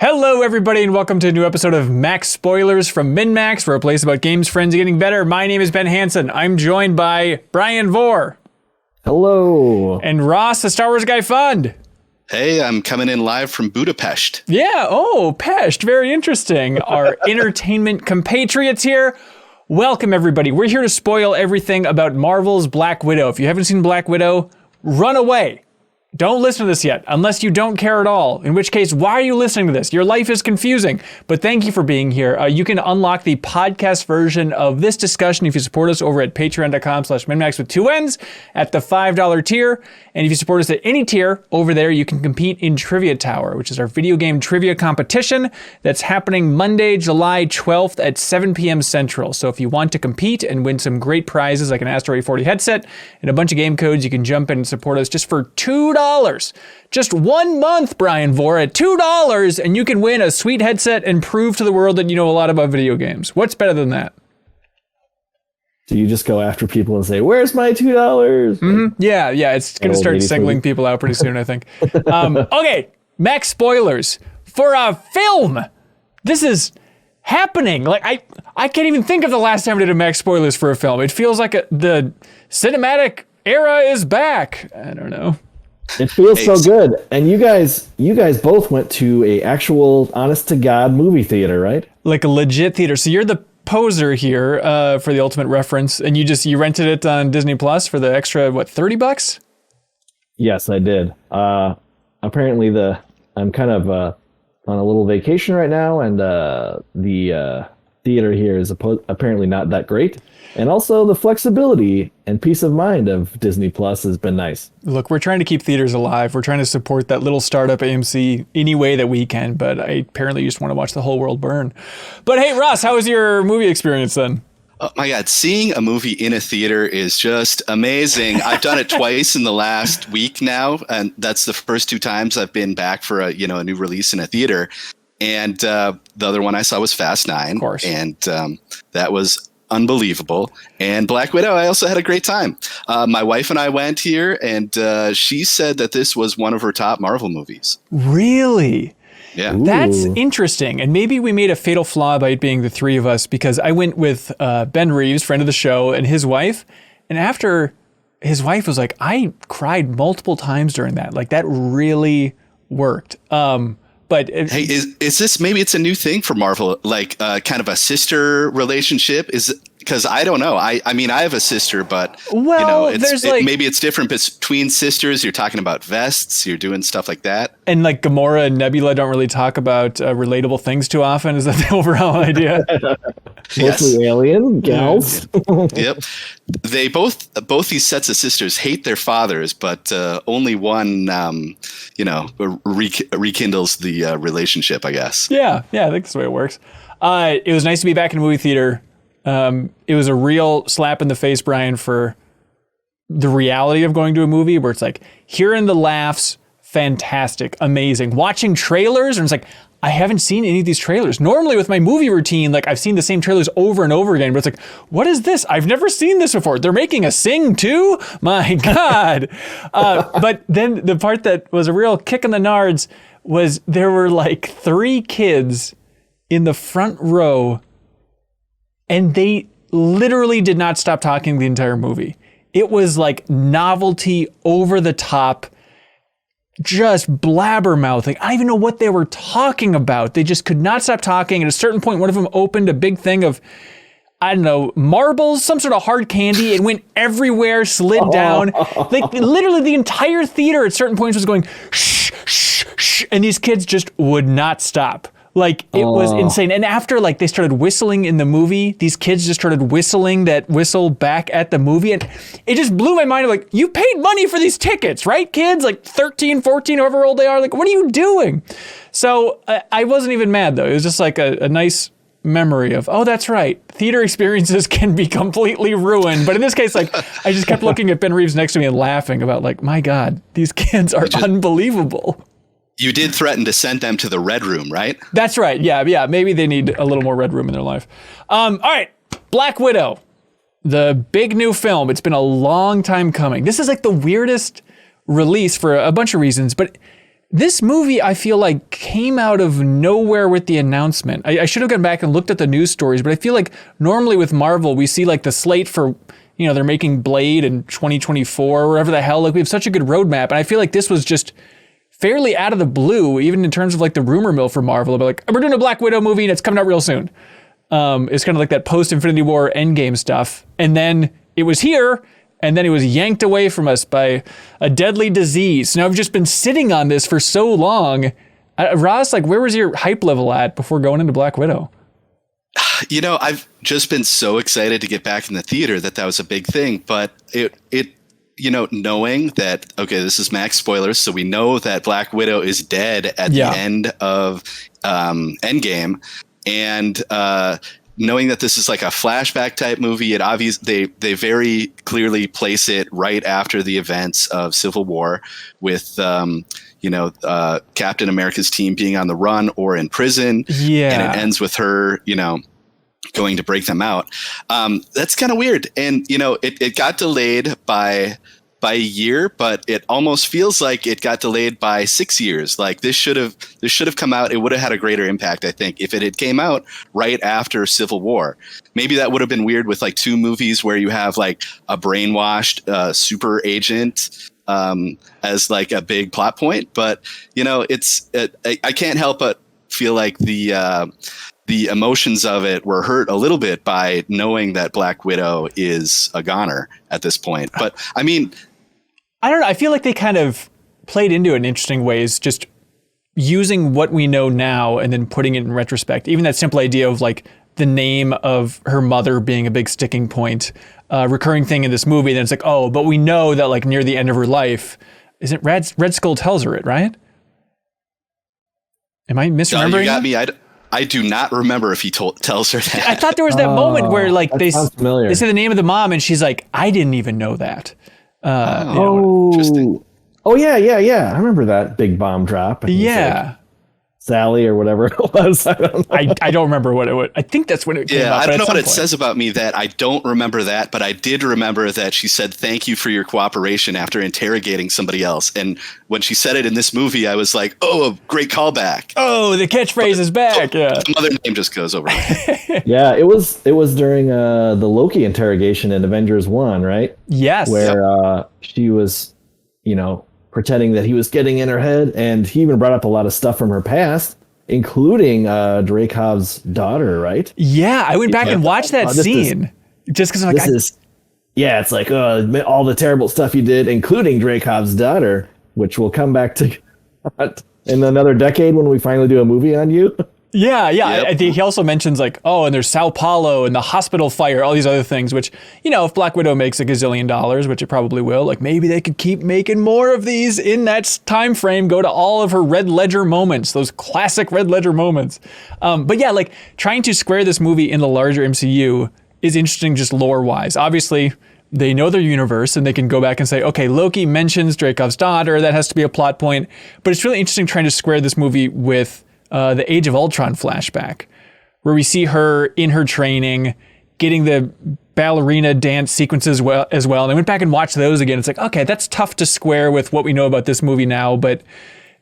Hello, everybody, and welcome to a new episode of Max Spoilers from MinnMax, where a place about games, friends, and getting better. My name is Ben Hansen. I'm joined by Brian Vore. Hello. And Ross, the Star Wars Guy Fund. Hey, I'm coming in live from Budapest. Yeah, Pest. Very interesting. Our entertainment compatriots here. Welcome, everybody. We're here to spoil everything about Marvel's Black Widow. If you haven't seen Black Widow, run away. Don't listen to this yet, unless you don't care at all, in which case, why are you listening to this? Your life is confusing, but thank you for being here. You can unlock the podcast version of this discussion if you support us over at patreon.com/MinnMax with 2 N's at the $5 tier. And if you support us at any tier over there, you can compete in Trivia Tower, which is our video game trivia competition that's happening Monday, July 12th at 7 p.m. Central. So if you want to compete and win some great prizes like an Astro 40 headset and a bunch of game codes, you can jump in and support us just for $2. Just 1 month, Brian Vore, at $2, and you can win a sweet headset and prove to the world that you know a lot about video games. What's better than that? Do you just go after people and say, "Where's my $2?" Mm-hmm. Yeah, it's going to start singling people out pretty soon, I think. Okay, Max Spoilers. For a film, this is happening. Like, I can't even think of the last time I did a Max Spoilers for a film. It feels like the cinematic era is back. I don't know. It feels so good. And you guys both went to a actual honest to God movie theater, right? Like a legit theater. So you're the poser here for the ultimate reference, and you rented it on Disney Plus for the extra, $30? Yes, I did. Apparently I'm kind of on a little vacation right now, and the theater here is apparently not that great. And also the flexibility and peace of mind of Disney Plus has been nice. Look, we're trying to keep theaters alive. We're trying to support that little startup AMC any way that we can, but I apparently just want to watch the whole world burn. But hey, Ross, how was your movie experience then? Oh my God, seeing a movie in a theater is just amazing. I've done it twice in the last week now, and that's the first 2 times I've been back for a new release in a theater. And the other one I saw was Fast 9. Of course. And that was unbelievable. And Black Widow, I also had a great time. My wife and I went here, and she said that this was one of her top Marvel movies. Really? Yeah. Ooh. That's interesting. And maybe we made a fatal flaw by it being the 3 of us, because I went with Ben Reeves, friend of the show, and his wife. And after, his wife was like, I cried multiple times during that. Like, that really worked. But hey, is this, maybe it's a new thing for Marvel, like kind of a sister relationship? Because I don't know. I mean, I have a sister, but maybe it's different between sisters. You're talking about vests. You're doing stuff like that. And like Gamora and Nebula don't really talk about relatable things too often. Is that the overall idea? Mostly alien gals. Yep. They both these sets of sisters hate their fathers, but only one, rekindles the relationship, I guess. Yeah, I think that's the way it works. It was nice to be back in a movie theater. It was a real slap in the face, Brian, for the reality of going to a movie where it's like, hearing the laughs, fantastic, amazing. Watching trailers, and it's like, I haven't seen any of these trailers. Normally with my movie routine, like I've seen the same trailers over and over again, but it's like, what is this? I've never seen this before. They're making a Sing 2? My God. But then the part that was a real kick in the nards was there were like 3 kids in the front row, and they literally did not stop talking the entire movie. It was like novelty, over the top, just blabbermouthing. I don't even know what they were talking about. They just could not stop talking. At a certain point, one of them opened a big thing of, I don't know, marbles, some sort of hard candy. It went everywhere, slid down. Like literally the entire theater at certain points was going, shh, shh, shh. And these kids just would not stop. Like, it was insane. And after, like, they started whistling in the movie, these kids just started whistling that whistle back at the movie. And it just blew my mind. Like, you paid money for these tickets, right, kids? Like 13, 14, however old they are. Like, what are you doing? So I wasn't even mad, though. It was just like a nice memory of, oh, that's right. Theater experiences can be completely ruined. But in this case, like, I just kept looking at Ben Reeves next to me and laughing about, like, my God, these kids are unbelievable. You did threaten to send them to the Red Room, right? That's right. Yeah. Maybe they need a little more Red Room in their life. All right. Black Widow, the big new film. It's been a long time coming. This is like the weirdest release for a bunch of reasons, but This movie, I feel like, came out of nowhere with the announcement. I should have gone back and looked at the news stories, but I feel like normally with Marvel, we see like the slate for, they're making Blade in 2024 or whatever the hell. Like we have such a good roadmap. And I feel like this was just fairly out of the blue, even in terms of like the rumor mill for Marvel. About like, we're doing a Black Widow movie and it's coming out real soon. It's kind of like that post-Infinity War Endgame stuff. And then it was here. And then it was yanked away from us by a deadly disease. Now I've just been sitting on this for so long. Ross, like, where was your hype level at before going into Black Widow? I've just been so excited to get back in the theater that was a big thing. But it knowing that, okay, this is max spoilers, so we know that Black Widow is dead at the end of Endgame, and knowing that this is like a flashback type movie, they very clearly place it right after the events of Civil War with, Captain America's team being on the run or in prison. Yeah. And it ends with her, going to break them out. That's kind of weird. And, it got delayed by a year, but it almost feels like it got delayed by 6 years. Like this should have come out. It would have had a greater impact, I think, if it had came out right after Civil War. Maybe that would have been weird with like two movies where you have like a brainwashed super agent as like a big plot point. But I can't help but feel like the emotions of it were hurt a little bit by knowing that Black Widow is a goner at this point. But I mean, I don't know. I feel like they kind of played into it in interesting ways, just using what we know now and then putting it in retrospect. Even that simple idea of like the name of her mother being a big sticking point, recurring thing in this movie. Then it's like, oh, but we know that like near the end of her life, isn't Red Skull tells her it, right? Am I misremembering? You got me. I do not remember if he tells her that. I thought there was that moment where like they say the name of the mom and she's like, I didn't even know that. Interesting. Oh yeah. I remember that big bomb drop. Yeah. Sally or whatever it was. I don't know. I don't remember what it was. I think that's when it came out. I don't know what it says about me that I don't remember that, but I did remember that she said, thank you for your cooperation after interrogating somebody else. And when she said it in this movie, I was like, oh, a great callback. Oh, the catchphrase is back. Yeah. The mother name just goes over. Yeah, it was during the Loki interrogation in Avengers 1, right? Yes. Where she was, pretending that he was getting in her head, and he even brought up a lot of stuff from her past, including Dreykov's daughter, right? Yeah, I went back and watched that scene just because I'm like, it's like all the terrible stuff you did, including Dreykov's daughter, which we'll come back to in another decade when we finally do a movie on you. Yeah. Yep. I think he also mentions like, oh, and there's Sao Paulo and the hospital fire, all these other things, which, if Black Widow makes $1 gazillion, which it probably will, like maybe they could keep making more of these in that time frame, go to all of her Red Ledger moments, those classic Red Ledger moments. But yeah, like trying to square this movie in the larger MCU is interesting just lore wise. Obviously, they know their universe and they can go back and say, okay, Loki mentions Dreykov's daughter. That has to be a plot point. But it's really interesting trying to square this movie with the Age of Ultron flashback, where we see her in her training, getting the ballerina dance sequences as well. And I went back and watched those again. It's like, okay, that's tough to square with what we know about this movie now, but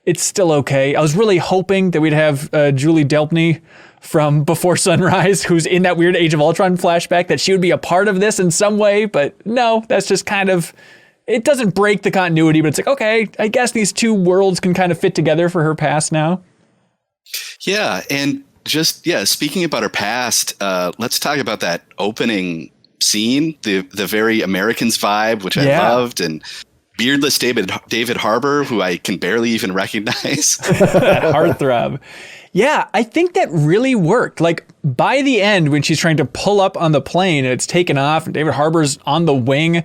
it's still okay. I was really hoping that we'd have Julie Delpy from Before Sunrise, who's in that weird Age of Ultron flashback, that she would be a part of this in some way. But no, that's just kind of, it doesn't break the continuity, but it's like, okay, I guess these two worlds can kind of fit together for her past now. Yeah, and speaking about her past, let's talk about that opening scene, the very Americans vibe, which I loved, and beardless David Harbour, who I can barely even recognize. That heartthrob. Yeah, I think that really worked. Like by the end, when she's trying to pull up on the plane and it's taken off and David Harbour's on the wing,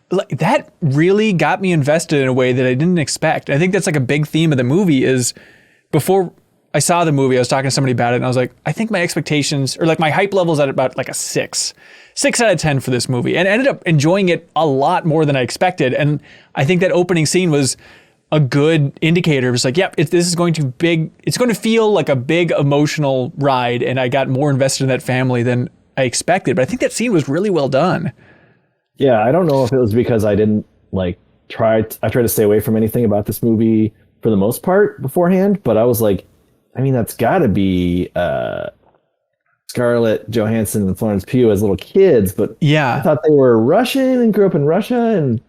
that really got me invested in a way that I didn't expect. I think that's like a big theme of the movie is before I saw the movie, I was talking to somebody about it and I was like, I think my expectations or like my hype level's at about like a 6 out of 10 for this movie, and ended up enjoying it a lot more than I expected. And I think that opening scene was a good indicator. It's like, yep, this is going to feel like a big emotional ride. And I got more invested in that family than I expected. But I think that scene was really well done. Yeah. I don't know if it was because I didn't I tried to stay away from anything about this movie for the most part beforehand, but I was like, I mean, that's got to be Scarlett Johansson and Florence Pugh as little kids, but yeah, I thought they were Russian and grew up in Russia, and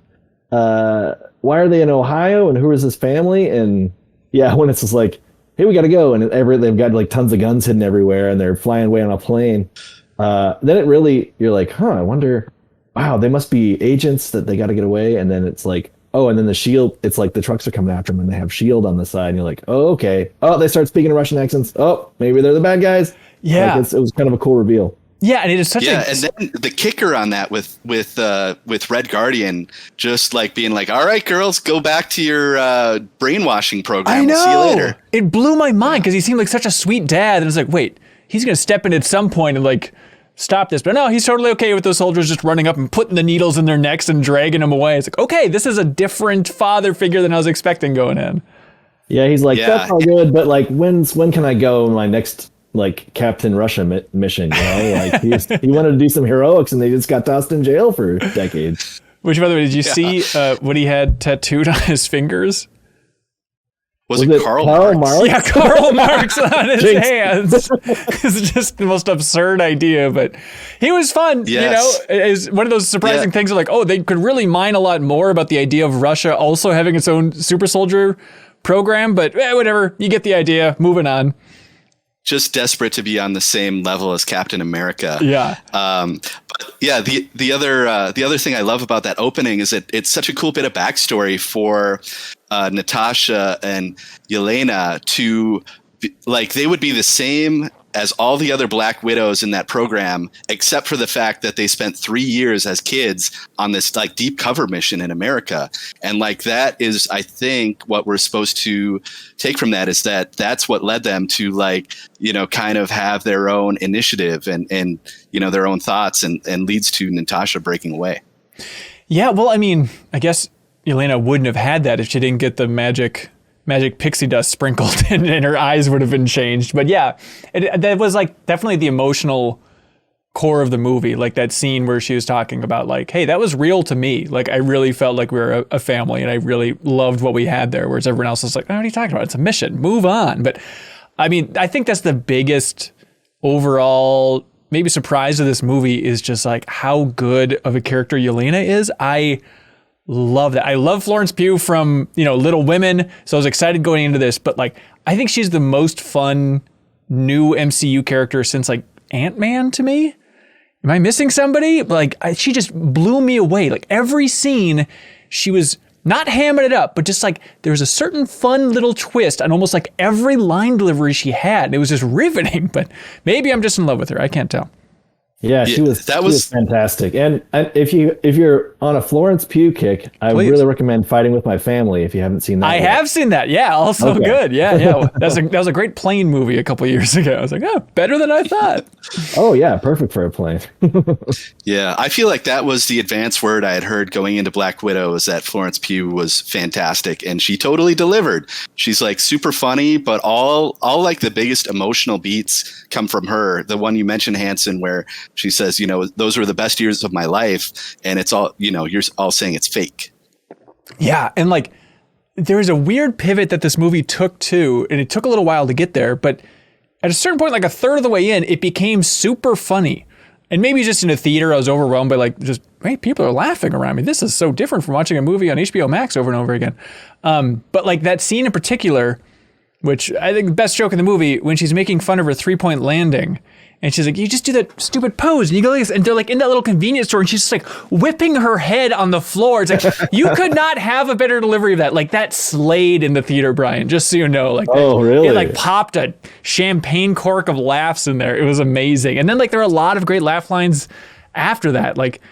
why are they in Ohio, and who is this family? And yeah, when it's just like, hey, we got to go, and they've got like tons of guns hidden everywhere, and they're flying away on a plane. Then it really, you're like, huh, I wonder, wow, they must be agents that they got to get away. And then it's like, oh, and then the shield, it's like the trucks are coming after them and they have shield on the side. And you're like, oh, okay. Oh, they start speaking in Russian accents. Oh, maybe they're the bad guys. Yeah. Like it was kind of a cool reveal. Yeah, and it is such and then the kicker on that with Red Guardian just like being like, all right, girls, go back to your brainwashing program. I know. We'll see you later. It blew my mind because he seemed like such a sweet dad, and it's like, wait, he's gonna step in at some point and like stop this, but no, he's totally okay with those soldiers just running up and putting the needles in their necks and dragging them away. It's like, okay, this is a different father figure than I was expecting going in. Yeah, he's like, that's all good, but like, when can I go on my next like Captain Russia mission? You know, like he wanted to do some heroics, and they just got tossed in jail for decades. Which, by the way, did you see what he had tattooed on his fingers? Was it Karl Marx? Yeah, Karl Marx on his hands. It's just the most absurd idea, but he was fun. Yes. You know, it's one of those surprising things of like, oh, they could really mine a lot more about the idea of Russia also having its own super soldier program, but whatever, you get the idea. Moving on. Just desperate to be on the same level as Captain America. Yeah. But yeah, the other thing I love about that opening is that it's such a cool bit of backstory for Natasha and Yelena they would be the same as all the other Black Widows in that program, except for the fact that they spent 3 years as kids on this like deep cover mission in America. And like, that is, I think, what we're supposed to take from that is that that's what led them to like, you know, kind of have their own initiative and you know, their own thoughts and leads to Natasha breaking away. Yeah. Well, I mean, I guess Yelena wouldn't have had that if she didn't get the magic pixie dust sprinkled and her eyes would have been changed. But yeah, that was like definitely the emotional core of the movie. Like that scene where she was talking about like, hey, that was real to me. Like I really felt like we were a family and I really loved what we had there. Whereas everyone else is like, oh, what are you talking about? It's a mission, move on. But I mean, I think that's the biggest overall maybe surprise of this movie is just like how good of a character Yelena is. I love that. I love Florence Pugh from, you know, Little Women. So I was excited going into this, but like, I think she's the most fun new MCU character since like Ant-Man to me. Am I missing somebody? Like she just blew me away. Like every scene, she was not hamming it up, but just like there was a certain fun little twist on almost like every line delivery she had. It was just riveting, but maybe I'm just in love with her. I can't tell. Yeah, she was fantastic. And if you're on a Florence Pugh kick, I would really recommend Fighting with My Family if you haven't seen that. I have seen that. Yeah, also good. Yeah. That was a great plane movie a couple of years ago. I was like, oh, better than I thought. Oh yeah, perfect for a plane. Yeah, I feel like that was the advance word I had heard going into Black Widow is that Florence Pugh was fantastic, and she totally delivered. She's like super funny, but all like the biggest emotional beats come from her. The one you mentioned, Hanson, where she says, you know, those were the best years of my life. And it's all, you know, you're all saying it's fake. Yeah. And like, there was a weird pivot that this movie took too. And it took a little while to get there. But at a certain point, like a third of the way in, it became super funny. And maybe just in a theater, I was overwhelmed by like, just, hey, people are laughing around me. This is so different from watching a movie on HBO Max over and over again. But like that scene in particular, which I think the best joke in the movie, when she's making fun of her 3-point landing. And she's like, you just do that stupid pose. And you go like this. And they're like in that little convenience store. And she's just like whipping her head on the floor. It's like, you could not have a better delivery of that. Like that slayed in the theater, Brian, just so you know. Like, oh, really? It like popped a champagne cork of laughs in there. It was amazing. And then like there are a lot of great laugh lines after that. Like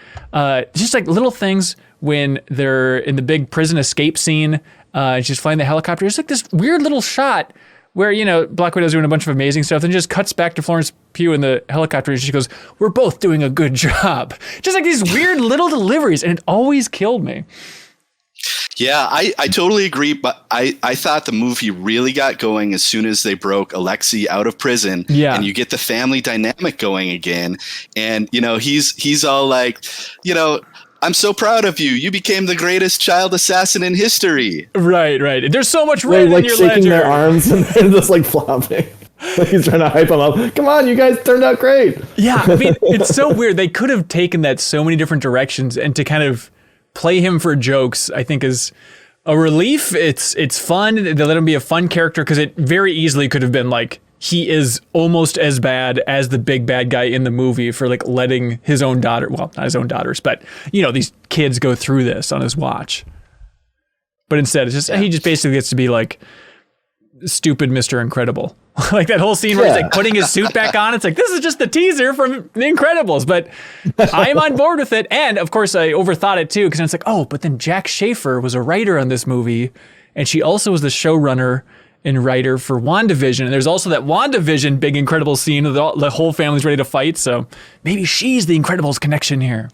just like little things when they're in the big prison escape scene. She's flying the helicopter. It's like this weird little shot where, you know, Black Widow's doing a bunch of amazing stuff, then just cuts back to Florence Pugh in the helicopter, and she goes, we're both doing a good job. Just like these weird little deliveries, and it always killed me. Yeah, I totally agree, but I thought the movie really got going as soon as they broke Alexei out of prison, and you get the family dynamic going again, and, you know, he's all like, you know, I'm so proud of you. You became the greatest child assassin in history. Right. There's so much red like in your shaking ledger. their arms and they're just like flopping. Like he's trying to hype them up. Come on, you guys turned out great. Yeah, I mean, it's so weird. They could have taken that so many different directions, and to kind of play him for jokes, I think is a relief. It's fun. They let him be a fun character because it very easily could have been like, he is almost as bad as the big bad guy in the movie for like letting his own daughter, well, not his own daughters, but these kids go through this on his watch. But instead, it's just he just basically gets to be like stupid Mr. Incredible. Like that whole scene where he's like putting his suit back on. It's like, this is just the teaser from The Incredibles, but I'm on board with it. And of course I overthought it too, because it's like, oh, but then Jack Schaefer was a writer on this movie, and she also was the showrunner and writer for Wanda Vision. And there's also that Wanda Vision big Incredibles scene of the whole family's ready to fight. So maybe she's the Incredibles connection here.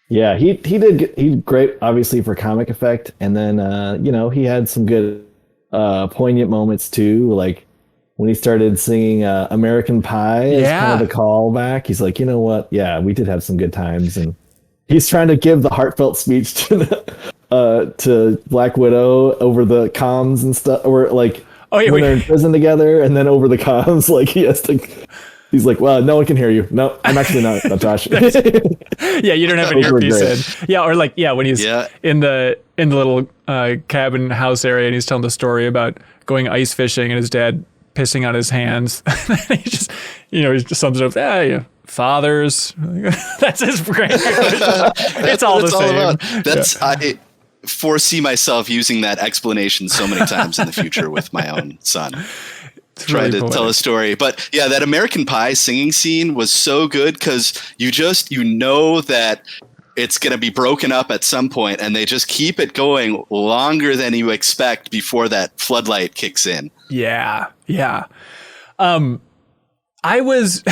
Yeah, he did great, obviously, for comic effect. And then, he had some good poignant moments too, like when he started singing American Pie as kind of the callback. He's like, you know what? Yeah, we did have some good times. And he's trying to give the heartfelt speech to Black Widow over the comms and stuff, or like when they're in prison together, and then over the comms, like he's like, well, no one can hear you. No, I'm actually not, Natasha. Yeah, you don't have an earpiece in. Yeah, or like, when he's in the little cabin house area, and he's telling the story about going ice fishing and his dad pissing on his hands. He just, he just sums it up. Fathers. That's his brain. It's all the same. That's I foresee myself using that explanation so many times in the future with my own son. Trying to tell a story. But yeah, that American Pie singing scene was so good because you know that it's going to be broken up at some point, and they just keep it going longer than you expect before that floodlight kicks in. Yeah. I was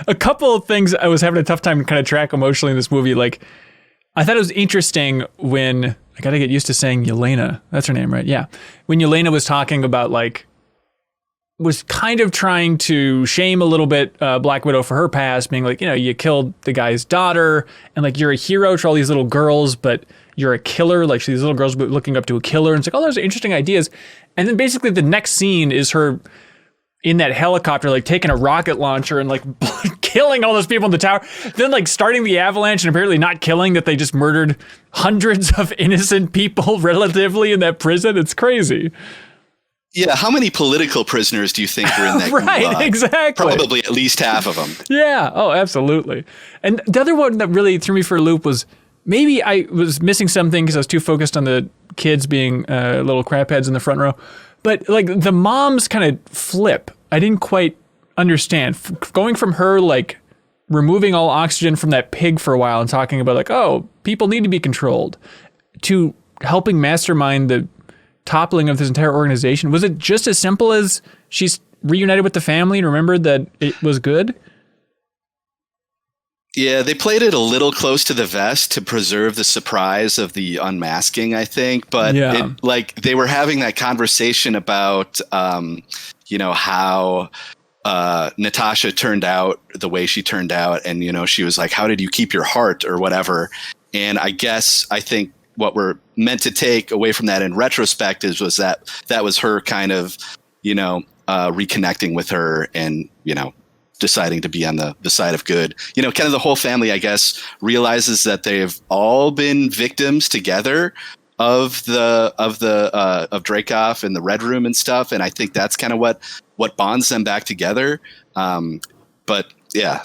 a couple of things I was having a tough time kind of track emotionally in this movie. Like, I thought it was interesting when I got to get used to saying Yelena. That's her name, right? Yeah. When Yelena was talking about was kind of trying to shame a little bit Black Widow for her past, being like, you killed the guy's daughter, and like you're a hero to all these little girls, but you're a killer. Like these little girls looking up to a killer, and it's like, oh, those are interesting ideas. And then basically the next scene is her in that helicopter, like taking a rocket launcher and like killing all those people in the tower, then like starting the avalanche and apparently not killing that they just murdered hundreds of innocent people relatively in that prison. It's crazy. Yeah, how many political prisoners do you think were in that Right, exactly. Probably at least half of them. Yeah, oh, absolutely. And the other one that really threw me for a loop was maybe I was missing something because I was too focused on the kids being little crap heads in the front row. But like the moms kind of flip. I didn't quite understand. Going from her like removing all oxygen from that pig for a while and talking about like, oh, people need to be controlled, to helping mastermind the toppling of this entire organization. Was it just as simple as she's reunited with the family and remembered that it was good? Yeah, they played it a little close to the vest to preserve the surprise of the unmasking, I think. But they were having that conversation about, how Natasha turned out the way she turned out. And, she was like, how did you keep your heart or whatever? And I think what we're meant to take away from that in retrospect was that was her kind of, reconnecting with her and, deciding to be on the side of good. Kind of the whole family, I guess, realizes that they've all been victims together of Dreykov and the Red Room and stuff. And I think that's kind of what bonds them back together. But yeah,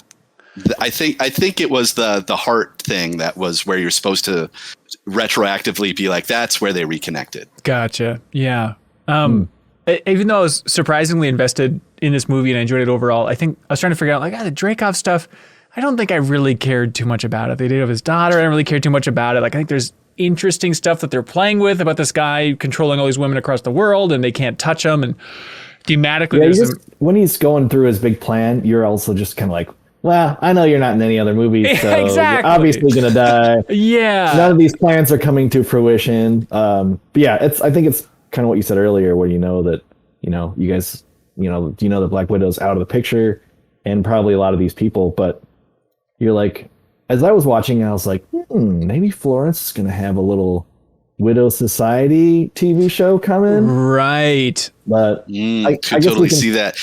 I think it was the heart thing that was where you're supposed to retroactively be like, that's where they reconnected. Gotcha. Yeah. Even though I was surprisingly invested in this movie and I enjoyed it overall, I think I was trying to figure out the Dreykov stuff. I don't think I really cared too much about it. They did have his daughter. I don't really care too much about it. Like, I think there's interesting stuff that they're playing with about this guy controlling all these women across the world and they can't touch him. And thematically, when he's going through his big plan, you're also just kind of like, well, I know you're not in any other movies, so exactly. You're obviously going to die. Yeah. None of these plans are coming to fruition. But yeah, I think it's kind of what you said earlier, where that, you guys, that Black Widow's out of the picture and probably a lot of these people, but you're like, as I was watching, I was like, maybe Florence is going to have a little Widow Society TV show coming. Right. But I could totally see that.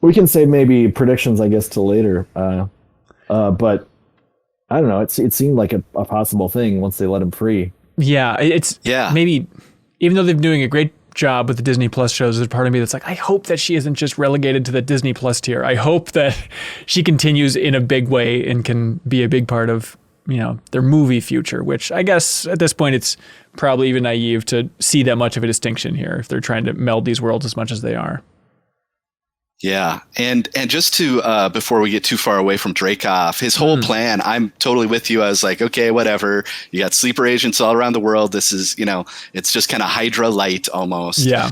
We can say maybe predictions, I guess, till later. But I don't know. It seemed like a possible thing once they let him free. Yeah, maybe, even though they're doing a great job with the Disney Plus shows, there's part of me that's like, I hope that she isn't just relegated to the Disney Plus tier. I hope that she continues in a big way and can be a big part of, their movie future, which I guess at this point it's probably even naive to see that much of a distinction here if they're trying to meld these worlds as much as they are. Yeah. And just to, before we get too far away from Dreykov, his whole plan, I'm totally with you. I was like, okay, whatever. You got sleeper agents all around the world. This is, it's just kind of Hydra light almost. Yeah.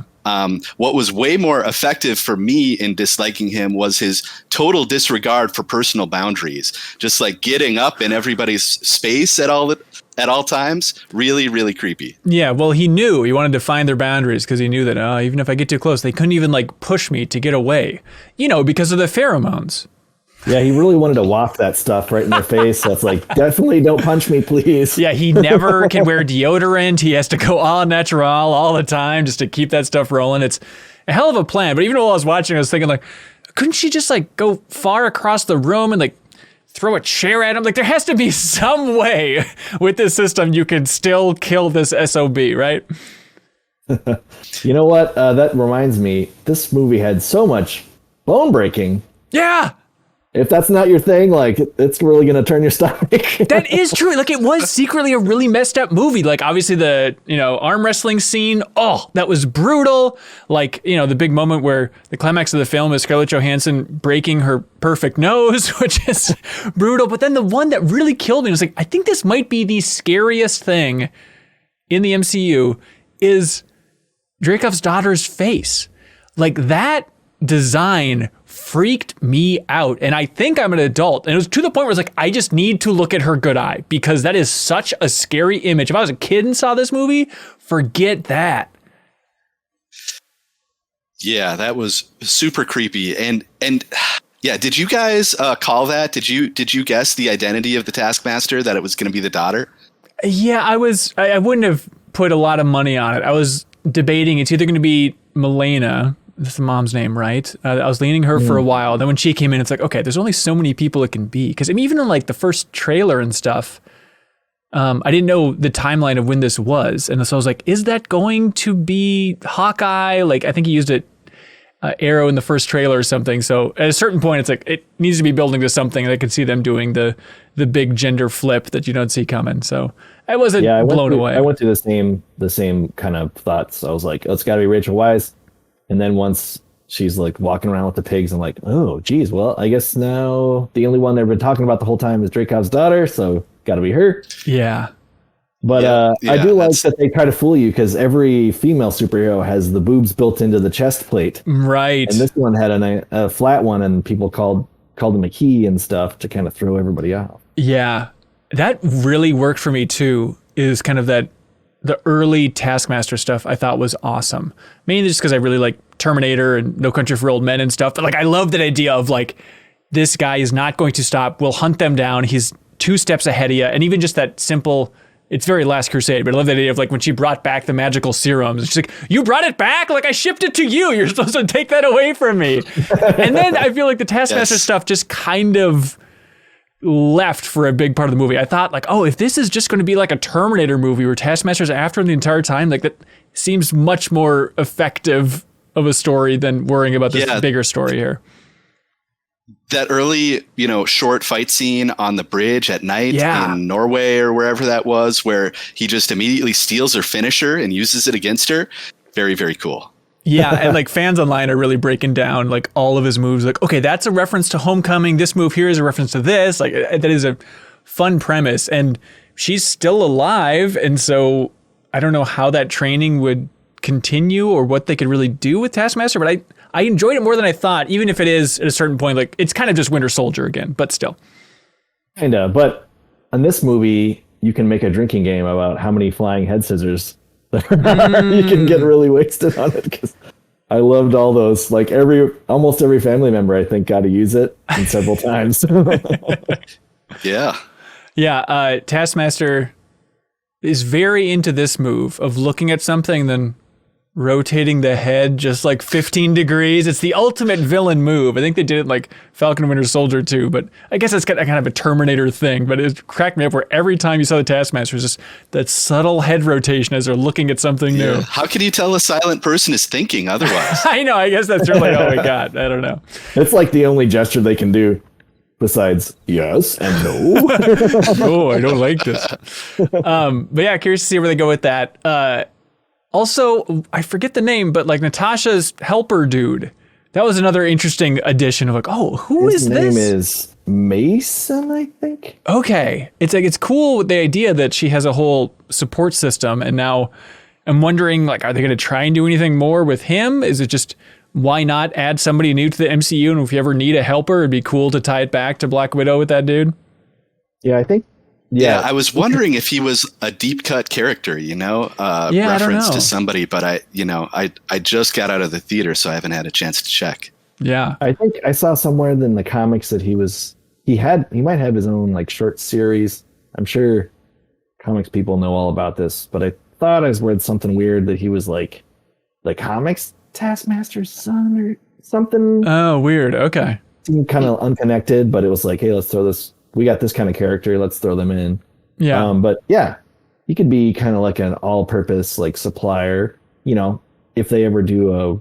What was way more effective for me in disliking him was his total disregard for personal boundaries. Just like getting up in everybody's space at all times. Really, really creepy. Yeah, well, he wanted to find their boundaries because he knew that even if I get too close, they couldn't even push me to get away, because of the pheromones. Yeah, he really wanted to waft that stuff right in their face. So it's like, definitely don't punch me, please. Yeah, he never can wear deodorant. He has to go all natural all the time just to keep that stuff rolling. It's a hell of a plan. But even while I was watching, I was thinking, couldn't she just go far across the room and throw a chair at him? There has to be some way with this system you can still kill this SOB, right? You know what? That reminds me, this movie had so much bone breaking. Yeah. If that's not your thing, it's really going to turn your stomach. That is true. It was secretly a really messed up movie. Obviously the, arm wrestling scene. Oh, that was brutal. The big moment where the climax of the film is Scarlett Johansson breaking her perfect nose, which is brutal. But then the one that really killed me was I think this might be the scariest thing in the MCU is Dreykov's daughter's face. That design freaked me out. And I think I'm an adult. And it was to the point where I just need to look at her good eye because that is such a scary image. If I was a kid and saw this movie, forget that. Yeah, that was super creepy. And yeah, did you guys call that? Did you guess the identity of the Taskmaster, that it was going to be the daughter? Yeah, I wouldn't have put a lot of money on it. I was debating it's either going to be Yelena. That's the mom's name, right? I was leaning her for a while. Then when she came in, it's okay, there's only so many people it can be. Because even in the first trailer and stuff, I didn't know the timeline of when this was. And so I was like, is that going to be Hawkeye? I think he used Arrow in the first trailer or something. So at a certain point, it's it needs to be building to something. And I could see them doing the big gender flip that you don't see coming. So I wasn't blown away. I went through the same kind of thoughts. I was like, oh, it's got to be Rachel Weisz. And then once she's walking around with the pigs, I'm like, oh, geez, well, I guess now the only one they've been talking about the whole time is Dreykov's daughter, so got to be her. Yeah. But I do like that they try to fool you because every female superhero has the boobs built into the chest plate. Right. And this one had a flat one, and people called him a key and stuff to kind of throw everybody off. Yeah. That really worked for me, too, is kind of that the early Taskmaster stuff I thought was awesome. Mainly just because I really like Terminator and No Country for Old Men and stuff. But I love that idea of this guy is not going to stop. We'll hunt them down. He's 2 steps ahead of you. And even just that simple, it's very Last Crusade, but I love that idea of when she brought back the magical serums. She's like, you brought it back? I shipped it to you. You're supposed to take that away from me. And then I feel the Taskmaster stuff just kind of left for a big part of the movie. I thought if this is just going to be a Terminator movie where Taskmaster's after him the entire time, that seems much more effective of a story than worrying about this bigger story here. That early, short fight scene on the bridge at night in Norway or wherever that was, where he just immediately steals her finisher and uses it against her. Very, very cool. Yeah, and fans online are really breaking down all of his moves. Okay, that's a reference to Homecoming. This move here is a reference to this. That is a fun premise, and she's still alive. And so I don't know how that training would continue or what they could really do with Taskmaster. But I enjoyed it more than I thought, even if it is at a certain point it's kind of just Winter Soldier again. But still, kinda. But on this movie, you can make a drinking game about how many flying head scissors. You can get really wasted on it because I loved all those. Almost every family member I think got to use it several times. Yeah. Yeah, Taskmaster is very into this move of looking at something, then rotating the head just like 15 degrees. It's the ultimate villain move. I think they did it like Falcon and Winter Soldier too, but I guess it's got a kind of a Terminator thing, but it cracked me up where every time you saw the Taskmaster, it's just that subtle head rotation as they're looking at something new. How can you tell a silent person is thinking otherwise? I know, I guess that's really all we got. I don't know. It's like the only gesture they can do besides yes and no. Oh, I don't like this. But yeah, curious to see where they go with that. Also, I forget the name, but like Natasha's helper dude. That was another interesting addition of like, oh, who is this? His name is Mason, I think. Okay. It's like, it's cool with the idea that she has a whole support system. And now I'm wondering, like, are they going to try and do anything more with him? Is it just, why not add somebody new to the MCU? And if you ever need a helper, it'd be cool to tie it back to Black Widow with that dude. Yeah, I think. Yeah, I was wondering if he was a deep cut character, reference to somebody, but I just got out of the theater, so I haven't had a chance to check. Yeah. I think I saw somewhere in the comics that he might have his own like short series. I'm sure comics people know all about this, but I thought I read something weird that he was like the comics Taskmaster's son or something. Oh, weird. Okay. Seemed kind of unconnected, but it was like, hey, let's throw this. We got this kind of character. Let's throw them in. Yeah. But yeah, he could be kind of like an all-purpose like supplier. If they ever do a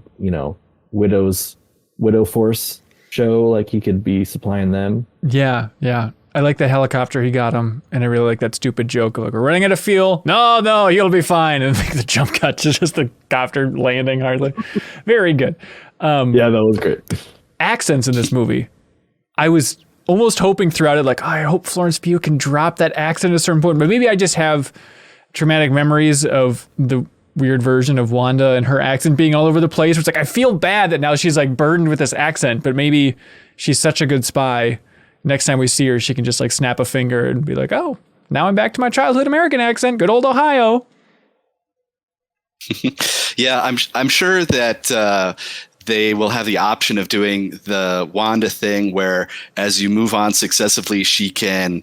Widow Force show, like he could be supplying them. Yeah. Yeah. I like the helicopter he got him, and I really like that stupid joke of like, we're running out of fuel. No, he'll be fine. And the jump cut to just the copter landing hardly. Very good. Yeah, that was great. Accents in this movie. I was almost hoping throughout it, like, I hope Florence Pugh can drop that accent at a certain point, but maybe I just have traumatic memories of the weird version of Wanda and her accent being all over the place. It's like, I feel bad that now she's like burdened with this accent, but maybe she's such a good spy. Next time we see her, she can just like snap a finger and be like, oh, now I'm back to my childhood American accent. Good old Ohio. Yeah, I'm sure that they will have the option of doing the Wanda thing where as you move on successively, she can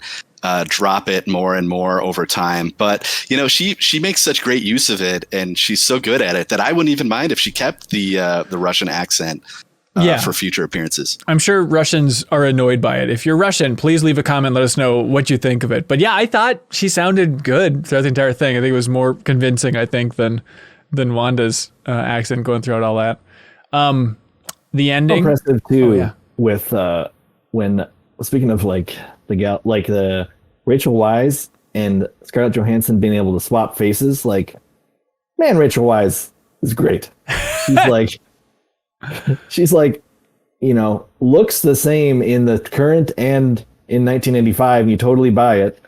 drop it more and more over time. But, she makes such great use of it and she's so good at it that I wouldn't even mind if she kept the Russian accent for future appearances. I'm sure Russians are annoyed by it. If you're Russian, please leave a comment. Let us know what you think of it. But yeah, I thought she sounded good throughout the entire thing. I think it was more convincing, than Wanda's accent going throughout all that. The ending impressive too. With when speaking of like the gal, like the Rachel Weisz and Scarlett Johansson being able to swap faces, like, man, Rachel Weisz is great. She's like looks the same in the current and in 1985, and you totally buy it,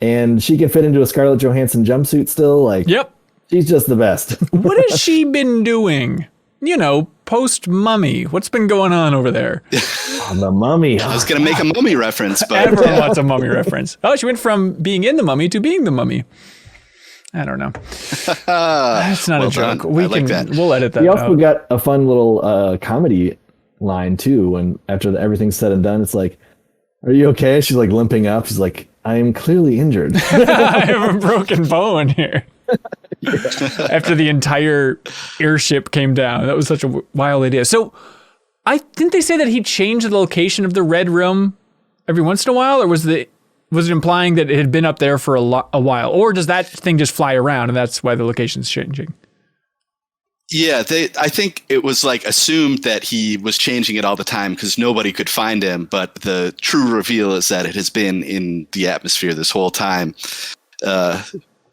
and she can fit into a Scarlett Johansson jumpsuit still. Like, yep, she's just the best. What has she been doing? Post Mummy. What's been going on over there? The Mummy. I was going to make a Mummy reference, but everyone wants a Mummy reference. Oh, she went from being in the Mummy to being the Mummy. I don't know. That's not a joke. We'll edit that. We also got a fun little comedy line too. When after everything's said and done, it's like, "Are you okay?" She's like limping up. She's like, "I am clearly injured. I have a broken bone here." Yeah. After the entire airship came down, that was such a wild idea. So, didn't they say that he changed the location of the Red Room every once in a while, or was it implying that it had been up there for a while, or does that thing just fly around and that's why the location's changing? Yeah, I think it was like assumed that he was changing it all the time because nobody could find him. But the true reveal is that it has been in the atmosphere this whole time.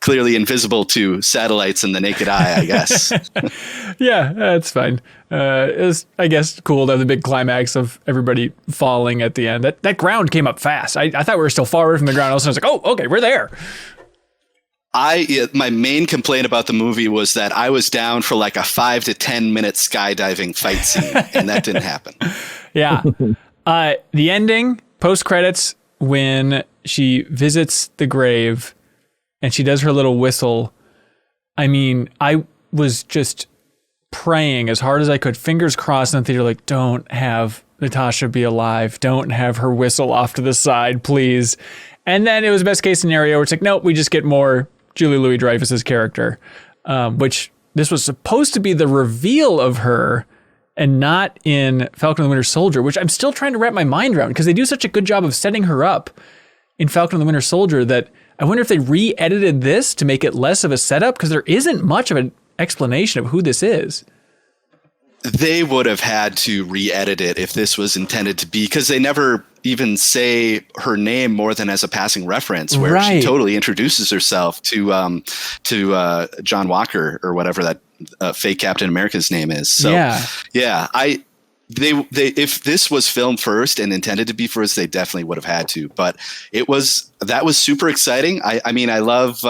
Clearly invisible to satellites and the naked eye, I guess. Yeah, that's fine. It was, I guess, cool to have the big climax of everybody falling at the end. That ground came up fast. I thought we were still far away from the ground. All of a sudden, I was like, oh, okay, we're there. My main complaint about the movie was that I was down for like a 5 to 10 minute skydiving fight scene, and that didn't happen. Yeah. The ending, post credits, when she visits the grave and she does her little whistle. I mean, I was just praying as hard as I could, fingers crossed in the theater, like, don't have Natasha be alive. Don't have her whistle off to the side, please. And then it was best case scenario where it's like, nope, we just get more Julia Louis-Dreyfus's character, which this was supposed to be the reveal of her and not in Falcon and the Winter Soldier, which I'm still trying to wrap my mind around because they do such a good job of setting her up in Falcon and the Winter Soldier that I wonder if they re-edited this to make it less of a setup because there isn't much of an explanation of who this is. They would have had to re-edit it if this was intended to be, because they never even say her name more than as a passing reference, where she totally introduces herself to John Walker or whatever that fake Captain America's name is. So they if this was filmed first and intended to be first, they definitely would have had to. But that was super exciting. I mean, I love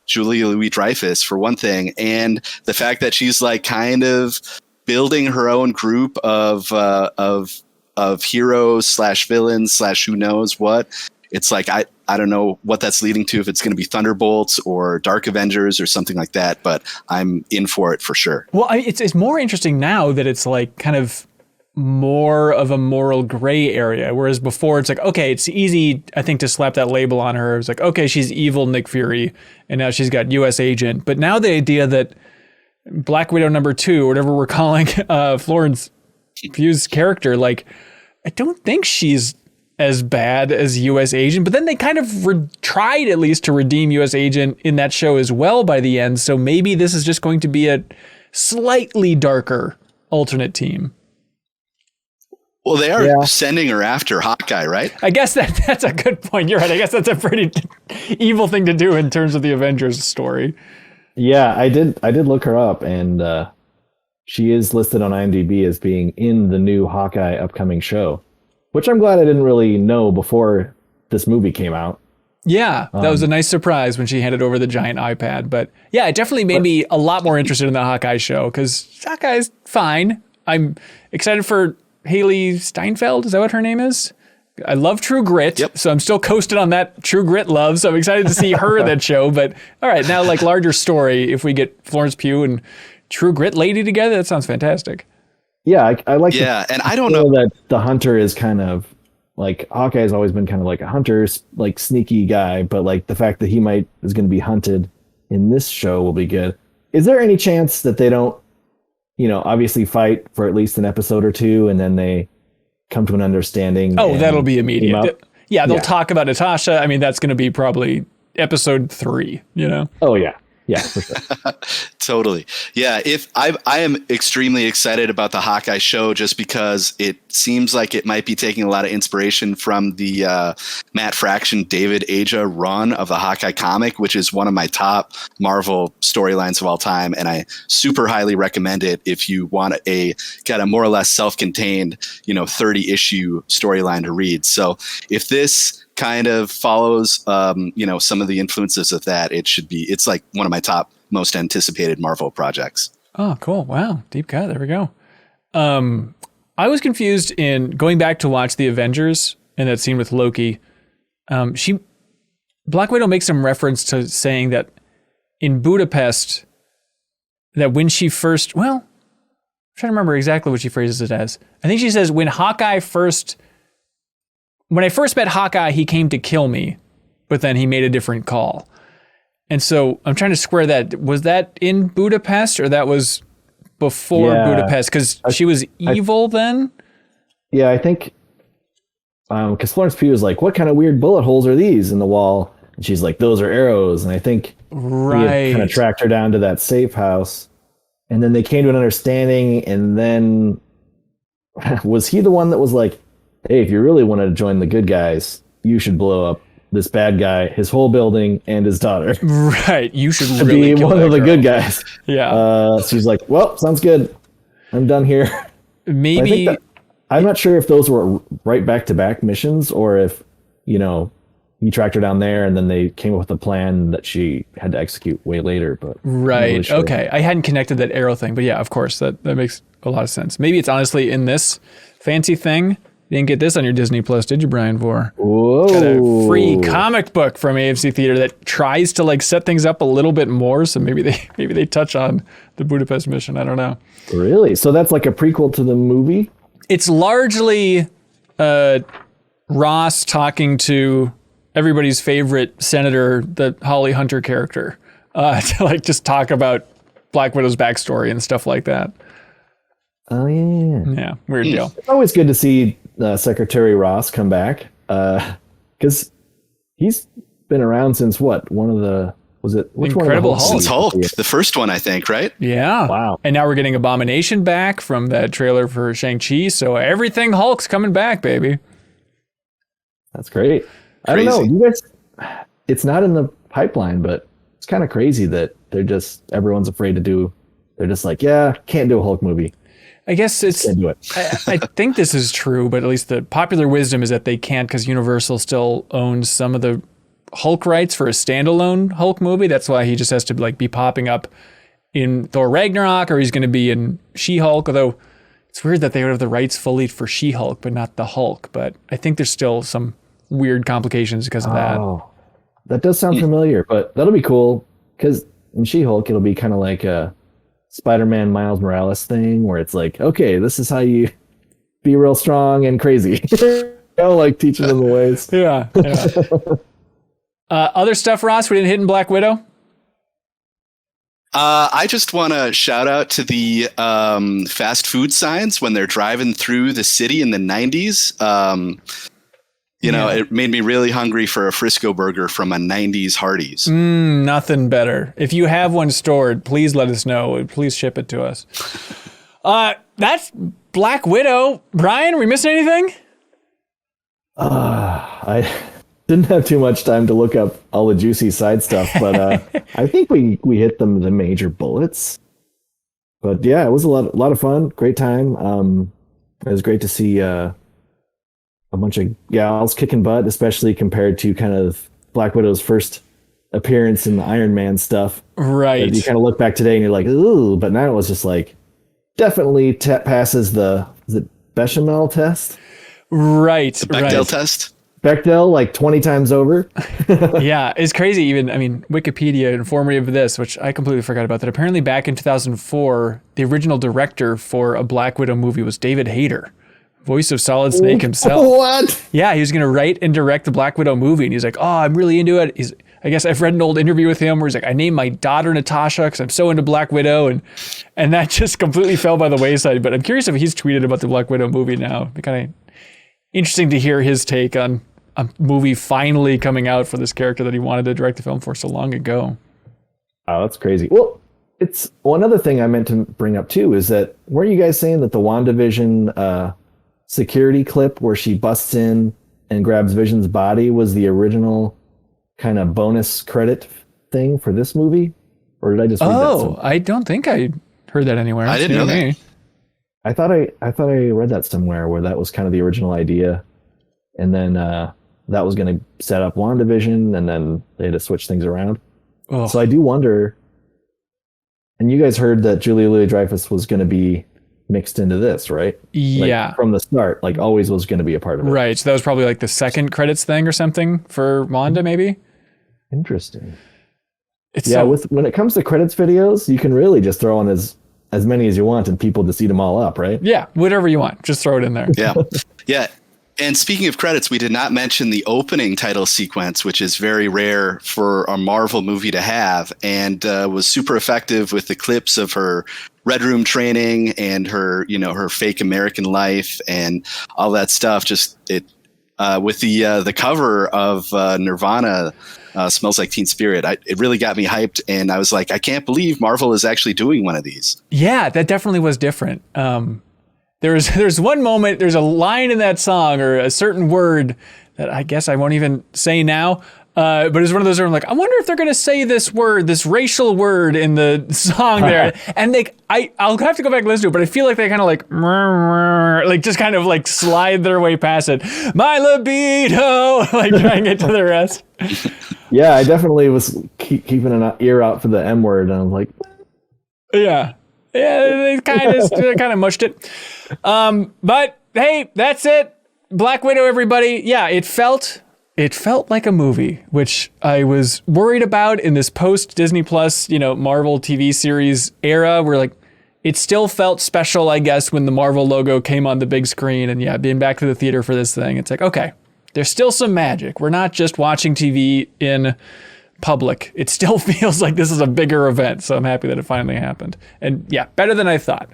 Julia Louis-Dreyfus for one thing, and the fact that she's like kind of building her own group of heroes / villains / who knows what. It's like, I don't know what that's leading to, if it's going to be Thunderbolts or Dark Avengers or something like that, but I'm in for it for sure. Well, it's more interesting now that it's like kind of more of a moral gray area, whereas before it's like, okay, it's easy, I think, to slap that label on her. It's like, okay, she's evil Nick Fury, and now she's got U.S. agent. But now the idea that Black Widow #2, or whatever we're calling Florence Pugh's character, like, I don't think she's as bad as U.S. agent, but then they kind of tried at least to redeem U.S. agent in that show as well by the end. So maybe this is just going to be a slightly darker alternate team. Well, they are sending her after Hawkeye, right? I guess that's a good point. You're right. I guess that's a pretty evil thing to do in terms of the Avengers story. Yeah, I did look her up, and she is listed on IMDb as being in the new Hawkeye upcoming show, which I'm glad I didn't really know before this movie came out. Yeah, that was a nice surprise when she handed over the giant iPad. But yeah, it definitely made me a lot more interested in the Hawkeye show, because Hawkeye's fine. I'm excited for Haley Steinfeld. Is that what her name is? I love True Grit, so I'm still coasting on that True Grit love. So I'm excited to see her in that show. But all right, now like larger story, if we get Florence Pugh and True Grit lady together, that sounds fantastic. Yeah, I like. Yeah, and I don't know that the hunter is kind of like, Hawkeye has always been kind of like a hunter, like sneaky guy, but like the fact that he is going to be hunted in this show will be good. Is there any chance that they don't, obviously fight for at least an episode or two, and then they come to an understanding? Oh, that'll be immediate. Yeah, they'll talk about Natasha. I mean, that's going to be probably episode 3, Oh, yeah. Yeah, for sure. Totally. Yeah, I am extremely excited about the Hawkeye show, just because it seems like it might be taking a lot of inspiration from the Matt Fraction, David Aja run of the Hawkeye comic, which is one of my top Marvel storylines of all time, and I super highly recommend it if you want a more or less self-contained, 30-issue storyline to read. So if this kind of follows, some of the influences of that, it's like one of my top most anticipated Marvel projects. Oh, cool. Wow. Deep cut. There we go. I was confused in going back to watch the Avengers and that scene with Loki. Black Widow makes some reference to saying that in Budapest, that when she first, I'm trying to remember exactly what she phrases it as. I think she says, when I first met Hawkeye, he came to kill me, but then he made a different call. And so I'm trying to square that. Was that in Budapest, or that was before Budapest? Because she was evil then? Yeah, I think, because Florence Pugh was like, what kind of weird bullet holes are these in the wall? And she's like, those are arrows. And I think he had kind of tracked her down to that safe house. And then they came to an understanding. And then was he the one that was like, hey, if you really want to join the good guys, you should blow up this bad guy, his whole building, and his daughter. Right. You should really be one of the good guys. Yeah. She's like, well, sounds good. I'm done here. Maybe. I'm not sure if those were right back-to-back missions, or if, he tracked her down there and then they came up with a plan that she had to execute way later. But right. Really sure. Okay. I hadn't connected that arrow thing, but yeah, of course, that makes a lot of sense. Maybe it's honestly in this fancy thing. You didn't get this on your Disney Plus, did you, Brian? Whoa. Got a free comic book from AMC Theater that tries to like set things up a little bit more. So maybe they touch on the Budapest mission. I don't know. Really? So that's like a prequel to the movie? it's largely Ross talking to everybody's favorite senator, the Holly Hunter character, to like just talk about Black Widow's backstory and stuff like that. Oh yeah. Yeah, weird deal. It's always good to see Secretary Ross come back, because he's been around since what? One of the which Incredible one? Since Hulk, the first one, I think, right? Yeah. Wow. And now we're getting Abomination back from that trailer for Shang-Chi, so everything Hulk's coming back, baby. That's great. Crazy. I don't know. You guys, it's not in the pipeline, but it's kind of crazy that everyone's afraid to do. They're just like, yeah, can't do a Hulk movie. I guess it's. Can't do it. I think this is true, but at least the popular wisdom is that they can't because Universal still owns some of the Hulk rights for a standalone Hulk movie. That's why he just has to like be popping up in Thor Ragnarok, or he's going to be in She-Hulk. Although it's weird that they would have the rights fully for She-Hulk, but not the Hulk. But I think there's still some weird complications because of that. Oh, that does sound familiar, but that'll be cool because in She-Hulk it'll be kind of like a Spider-Man Miles Morales thing where it's like, okay, this is how you be real strong and crazy. Like teaching them the ways. Yeah. Other stuff, Ross, we didn't hit in Black Widow? I just want to shout out to the fast food signs when they're driving through the city in the 90s. It made me really hungry for a Frisco burger from a 90s Hardee's. Nothing better. If you have one stored, please let us know. Please ship it to us. That's Black Widow. Brian, are we missing anything? I didn't have too much time to look up all the juicy side stuff, but I think we hit the major bullets. But yeah, it was a lot of fun. Great time. It was great to see a bunch of gals kicking butt, especially compared to kind of Black Widow's first appearance in the Iron Man stuff. Right. You kind of look back today and you're like, ooh, but now it was just like definitely passes the Bechamel test. Right. The Bechdel test. Bechdel like 20 times over. Yeah, it's crazy. Even, I mean, Wikipedia informed me of this, which I completely forgot about, that apparently back in 2004, the original director for a Black Widow movie was David Hayter, voice of Solid Snake himself. What? Yeah, he was going to write and direct the Black Widow movie, and he's like, oh, I'm really into it. I guess I've read an old interview with him where he's like, I named my daughter Natasha because I'm so into Black Widow, and that just completely fell by the wayside. But I'm curious if he's tweeted about the Black Widow movie now. It'd be kind of interesting to hear his take on a movie finally coming out for this character that he wanted to direct the film for so long ago. Oh, that's crazy. Well, it's one other thing I meant to bring up too is that weren't you guys saying that the Wanda Vision security clip where she busts in and grabs Vision's body was the original kind of bonus credit thing for this movie? Or did I just read that somewhere? I don't think I heard that anywhere. I didn't know that. I thought I read that somewhere where that was kind of the original idea, and then that was going to set up WandaVision, and then they had to switch things around. Oh. So I do wonder. And you guys heard that Julia Louis-Dreyfus was going to be mixed into this, right? Yeah. Like from the start, like always was going to be a part of it. Right. So that was probably like the second credits thing or something for Wanda, maybe. Interesting. It's when it comes to credits videos, you can really just throw in as many as you want and people just eat them all up, right? Yeah, whatever you want. Just throw it in there. Yeah. Yeah. And speaking of credits, we did not mention the opening title sequence, which is very rare for a Marvel movie to have, and was super effective with the clips of her Red Room training and her, her fake American life and all that stuff. Just with the cover of Nirvana, Smells Like Teen Spirit, it really got me hyped, and I was like, I can't believe Marvel is actually doing one of these. Yeah, that definitely was different. There's one moment, there's a line in that song or a certain word that I guess I won't even say now. But it's one of those where I'm like, I wonder if they're going to say this word, this racial word in the song there. And I'll have to go back and listen to it, but I feel like they kind of like just kind of like slide their way past it. My libido, like trying to get to the rest. Yeah, I definitely was keeping an ear out for the M word. And I was like, yeah. Yeah, they kind of mushed it. But hey, that's it. Black Widow, everybody. Yeah, it felt like a movie, which I was worried about in this post Disney Plus, Marvel TV series era. Where like it still felt special, I guess, when the Marvel logo came on the big screen. And yeah, being back to the theater for this thing, it's like, okay, there's still some magic. We're not just watching TV in public. It still feels like this is a bigger event. So I'm happy that it finally happened. And yeah, better than I thought.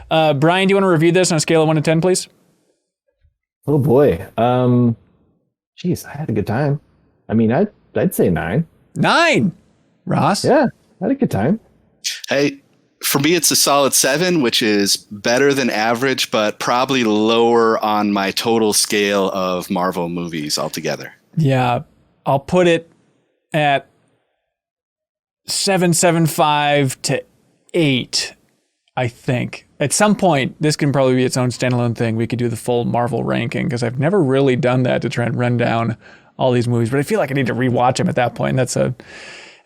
Brian, do you want to review this on a scale of 1 to 10, please? Oh boy. Geez, I had a good time. I mean, I'd say 9. 9. Ross? Yeah, I had a good time. Hey, for me, it's a solid 7, which is better than average, but probably lower on my total scale of Marvel movies altogether. Yeah, I'll put it at 7.75 to 8, I think. At some point, this can probably be its own standalone thing. We could do the full Marvel ranking, because I've never really done that to try and run down all these movies, but I feel like I need to rewatch them at that point. That's at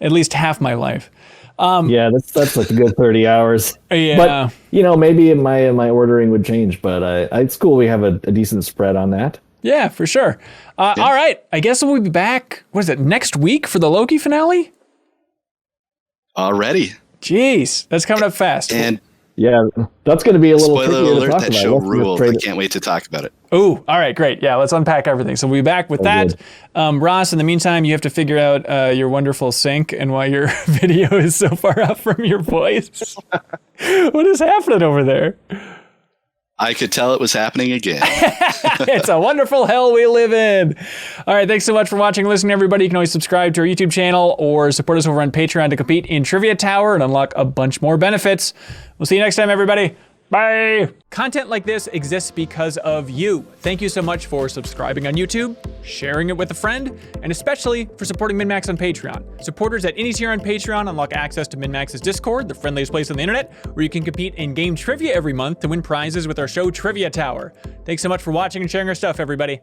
least half my life. Yeah, that's like a good 30 hours. Yeah. But, maybe my ordering would change, but it's cool we have a decent spread on that. Yeah, for sure. All right. I guess we'll be back, what is it, next week for the Loki finale? Already. Jeez, that's coming up fast. And yeah, that's going to be a little spoiler trickier alert, to talk that about. show ruled. I can't wait to talk about it. Oh, all right, great. Yeah, let's unpack everything. So we'll be back with that. Ross, in the meantime, you have to figure out your wonderful sync and why your video is so far up from your voice. What is happening over there? I could tell it was happening again. It's a wonderful hell we live in. All right, thanks so much for watching and listening, everybody. You can always subscribe to our YouTube channel or support us over on Patreon to compete in Trivia Tower and unlock a bunch more benefits. We'll see you next time, everybody. Bye. Content like this exists because of you. Thank you so much for subscribing on YouTube, sharing it with a friend, and especially for supporting MinnMax on Patreon. Supporters at any tier on Patreon unlock access to MinnMax's Discord, the friendliest place on the internet, where you can compete in game trivia every month to win prizes with our show Trivia Tower. Thanks so much for watching and sharing our stuff, everybody.